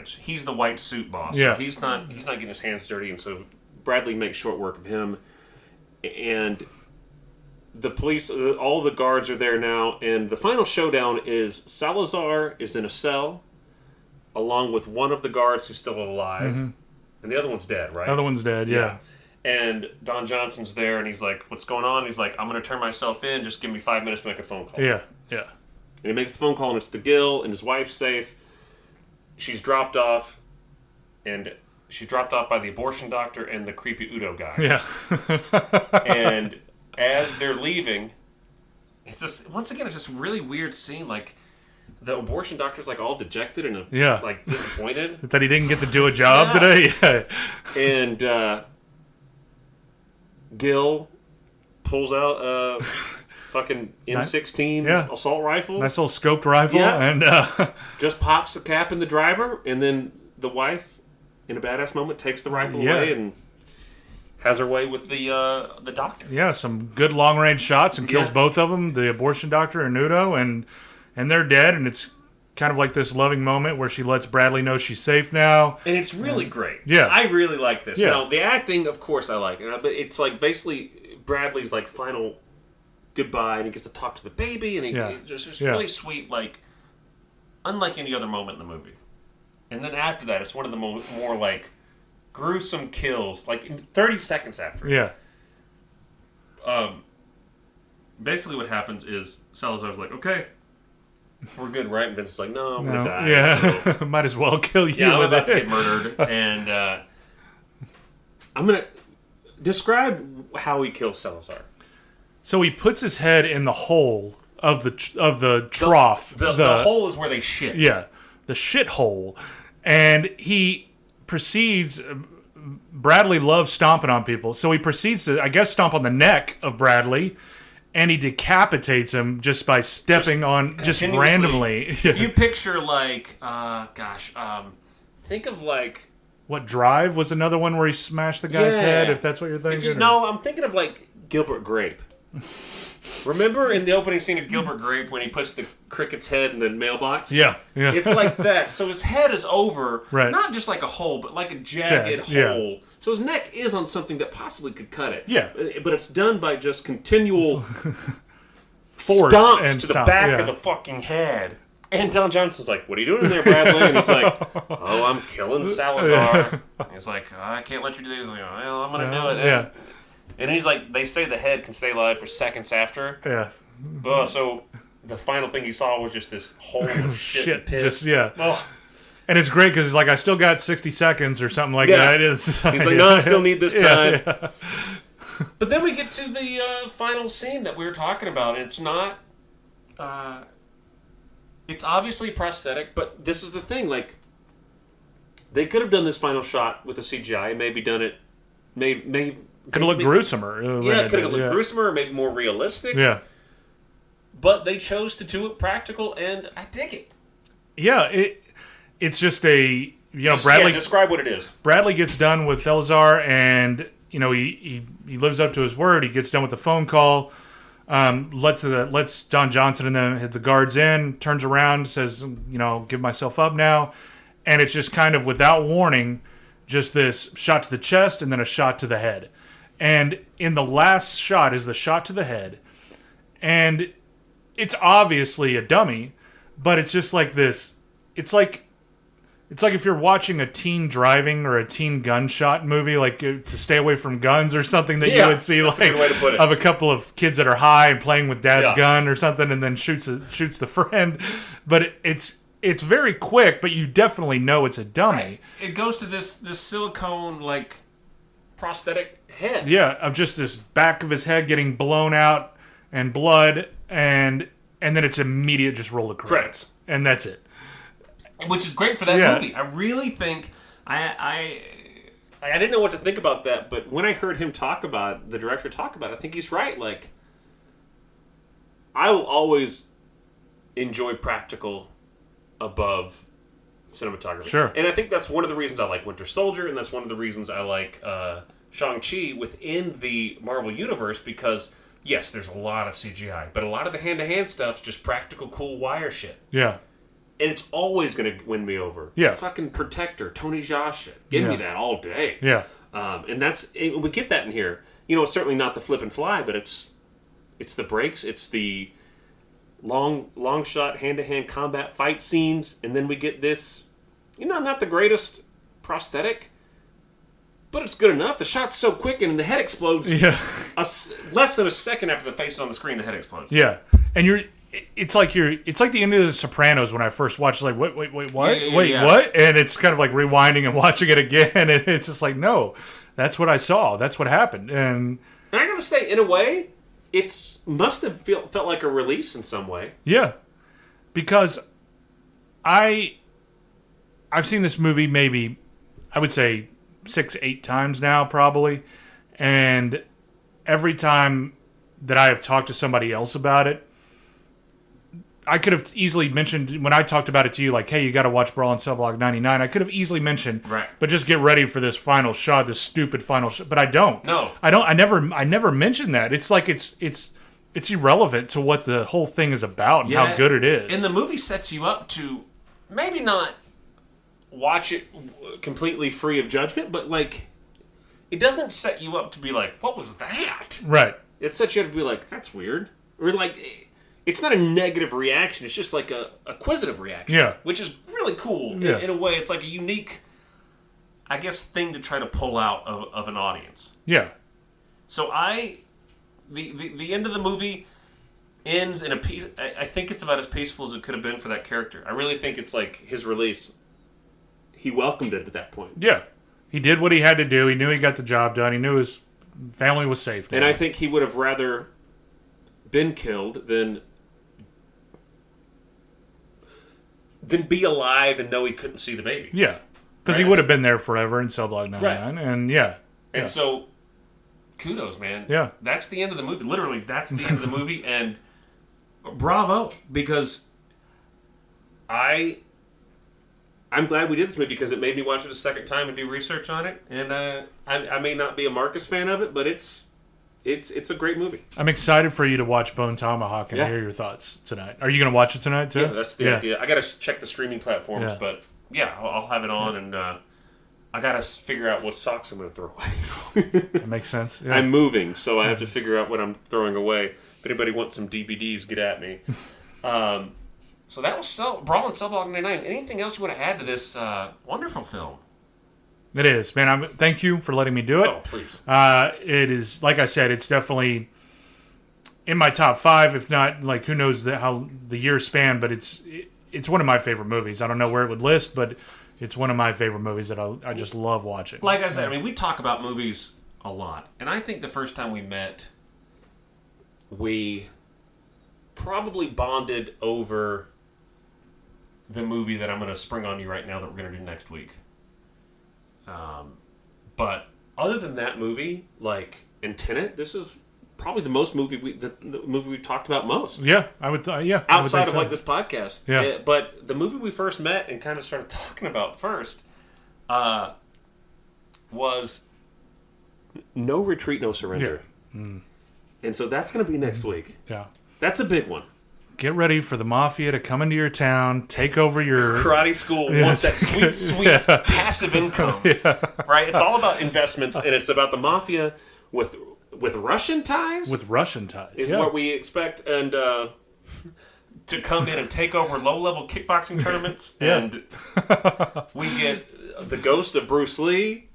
damage. He's the white suit boss. Yeah. So he's not getting his hands dirty, and so Bradley makes short work of him. And the police, all the guards are there now, and the final showdown is Salazar is in a cell, along with one of the guards who's still alive, and the other one's dead, right? The other one's dead, yeah. And Don Johnson's there, and he's like, "What's going on?" He's like, "I'm going to turn myself in. Just give me 5 minutes to make a phone call." Yeah. And he makes the phone call, and it's to Gil, and his wife's safe. She's dropped off, and she's dropped off by the abortion doctor and the creepy Udo guy. Yeah. And as they're leaving, it's just, once again, it's this really weird scene. Like, the abortion doctor's like all dejected and like disappointed that he didn't get to do a job today. Yeah. And Gil pulls out a fucking M16 assault rifle. Nice little scoped rifle. Yeah. And just pops the cap in the driver, and then the wife, in a badass moment, takes the rifle away and has her way with the doctor. Yeah, some good long-range shots and kills both of them, the abortion doctor and Udo, and they're dead, and it's kind of like this loving moment where she lets Bradley know she's safe now. And it's really great. Yeah. I really like this. Yeah. Now, the acting, of course, I like it. But it's like basically Bradley's like final goodbye, and he gets to talk to the baby, and it's just really sweet, like, unlike any other moment in the movie. And then after that, it's one of the more like gruesome kills, like in 30 seconds after. Yeah. Basically what happens is Salazar's like, okay, we're good, right? And Vince's like, no, I'm going to die. Yeah, so. Might as well kill you. Yeah, I'm about to get murdered. And I'm going to describe how he kills Salazar. So he puts his head in the hole of the trough. The hole is where they shit. Yeah, the shit hole. And he proceeds... Bradley loves stomping on people, so he proceeds to, I guess, stomp on the neck of Bradley, and he decapitates him just by stepping on, just randomly. If you picture, like, think of, like... What, Drive was another one where he smashed the guy's head, if that's what you're thinking? No, I'm thinking of, like, Gilbert Grape. Remember in the opening scene of Gilbert Grape when he puts the cricket's head in the mailbox? Yeah. It's like that. So his head is over, right. Not just like a hole, but like a jagged hole. Yeah. So his neck is on something that possibly could cut it. Yeah. But it's done by just continual force stomps to the back of the fucking head. And Don Johnson's like, "What are you doing in there, Bradley?" And he's like, "Oh, I'm killing Salazar." He's like, "I can't let you do this." He's like, "Well, I'm going to do it." Yeah. And he's like, they say the head can stay alive for seconds after. Yeah. So the final thing he saw was just this hole of shit and piss. Just, yeah. Oh. And it's great because he's like, I still got 60 seconds or something like that. He's like, no, I still need this time. Yeah. But then we get to the final scene that we were talking about. It's not... it's obviously prosthetic, but this is the thing. Like, they could have done this final shot with a CGI and maybe done it... Could have looked gruesomer. Yeah, could have looked gruesomer or maybe more realistic. Yeah. But they chose to do it practical, and I dig it. Yeah, it's just a... Bradley... describe what it is. Bradley gets done with Salazar, and, he lives up to his word. He gets done with the phone call, lets Don Johnson and the guards in, turns around, says, give myself up now. And it's just kind of, without warning, just this shot to the chest and then a shot to the head. And in the last shot is the shot to the head. And it's obviously a dummy, but it's just like this. It's like if you're watching a teen driving or a teen gunshot movie, like to stay away from guns or something that you would see, like a good way to put it. Of a couple of kids that are high and playing with dad's gun or something, and then shoots the friend. But it's very quick, but you definitely know it's a dummy. Right. It goes to this silicone like prosthetic head. Yeah, of just this back of his head getting blown out and blood, and then it's immediate just roll of credits. And that's it. Which is great for that movie. I really think I didn't know what to think about that, but when I heard him the director talk about it, I think he's right. Like, I will always enjoy practical above cinematography. Sure. And I think that's one of the reasons I like Winter Soldier, and that's one of the reasons I like Shang-Chi within the Marvel Universe, because, yes, there's a lot of CGI, but a lot of the hand-to-hand stuff's just practical, cool wire shit. Yeah. And it's always going to win me over. Yeah. Fucking Protector, Tony Jaa shit. Give me that all day. Yeah. And we get that in here. It's certainly not the flip and fly, but it's the breaks, it's the long shot, hand-to-hand combat fight scenes, and then we get this, not the greatest prosthetic, but it's good enough. The shot's so quick and the head explodes. Yeah. Less than a second after the face is on the screen, the head explodes. Yeah. And it's like the end of The Sopranos when I first watched. Like, wait, what? What? And it's kind of like rewinding and watching it again, and it's just like, no, that's what I saw. That's what happened. And I gotta say, in a way, it must have felt like a release in some way. Yeah, because I've seen this movie maybe, I would say 6-8 times now, probably, and every time that I have talked to somebody else about it, I could have easily mentioned, when I talked about it to you, like, hey, you got to watch Brawl in Cell Block 99, I could have easily mentioned, right, but just get ready for this final shot, this stupid final shot. But I don't. No. I never mentioned that. It's like it's irrelevant to what the whole thing is about and how good it is. And the movie sets you up to maybe not watch it completely free of judgment, but, like, it doesn't set you up to be like, what was that? Right. It sets you up to be like, that's weird. Or, like, it's not a negative reaction. It's just like a acquisitive reaction. Yeah. Which is really cool. Yeah. In a way, it's like a unique, I guess, thing to try to pull out of an audience. Yeah. So the end of the movie ends in a peace. I think it's about as peaceful as it could have been for that character. I really think it's like his release. He welcomed it at that point. Yeah. He did what he had to do. He knew he got the job done. He knew his family was safe now. And I think he would have rather been killed than be alive and know he couldn't see the baby. Yeah. Because he would have been there forever in Cell Block 99. Right. And And so, kudos, man. Yeah. That's the end of the movie. Literally, that's the end of the movie. And bravo. Because I'm glad we did this movie because it made me watch it a second time and do research on it. And I may not be a Marcus fan of it, but it's a great movie. I'm excited for you to watch Bone Tomahawk and hear your thoughts tonight. Are you going to watch it tonight, too? Yeah, that's the idea. I got to check the streaming platforms, but I'll have it on, and I got to figure out what socks I'm going to throw away. That makes sense. Yeah. I'm moving, so I have to figure out what I'm throwing away. If anybody wants some DVDs, get at me. So that was Brawl in Cell Block 99. Anything else you want to add to this wonderful film? It is, man. Thank you for letting me do it. Oh, please. It is, like I said, it's definitely in my top 5, if not, like, who knows how the years span, but it's one of my favorite movies. I don't know where it would list, but it's one of my favorite movies that I just love watching. Like I said, I mean, we talk about movies a lot, and I think the first time we met, we probably bonded over the movie that I'm going to spring on you right now that we're going to do next week. But other than that movie, like in Tenet, this is probably the movie we've talked about most. Yeah, I would. Outside of like this podcast. Yeah. But the movie we first met and kind of started talking about first was No Retreat, No Surrender. Yeah. Mm. And so that's going to be next week. Yeah, that's a big one. Get ready for the mafia to come into your town, take over your... Karate school wants that sweet passive income. Yeah. Right? It's all about investments, and it's about the mafia with Russian ties? With Russian ties, is what we expect, and to come in and take over low-level kickboxing tournaments. Yeah. And we get the ghost of Bruce Lee.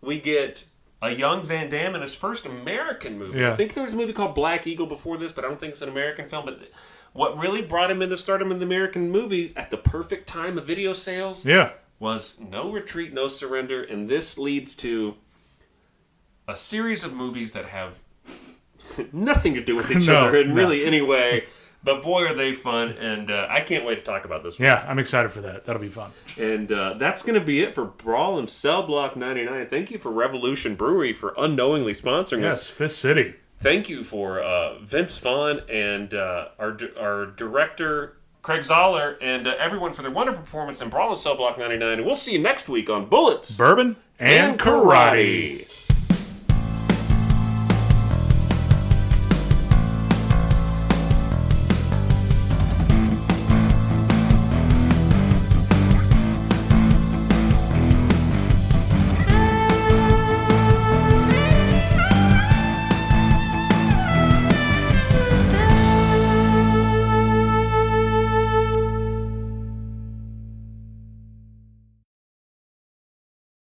We get a young Van Damme in his first American movie. Yeah. I think there was a movie called Black Eagle before this, but I don't think it's an American film. But what really brought him into stardom in the American movies at the perfect time of video sales was No Retreat, No Surrender. And this leads to a series of movies that have nothing to do with each other in really any way. But boy, are they fun. And I can't wait to talk about this one. Yeah, I'm excited for that. That'll be fun. And that's going to be it for Brawl in Cell Block 99. Thank you for Revolution Brewery for unknowingly sponsoring us. Yes, Fifth City. Thank you for Vince Vaughn and our director, Craig Zahler, and everyone for their wonderful performance in Brawl in Cell Block 99. And we'll see you next week on Bullets, Bourbon, and Karate.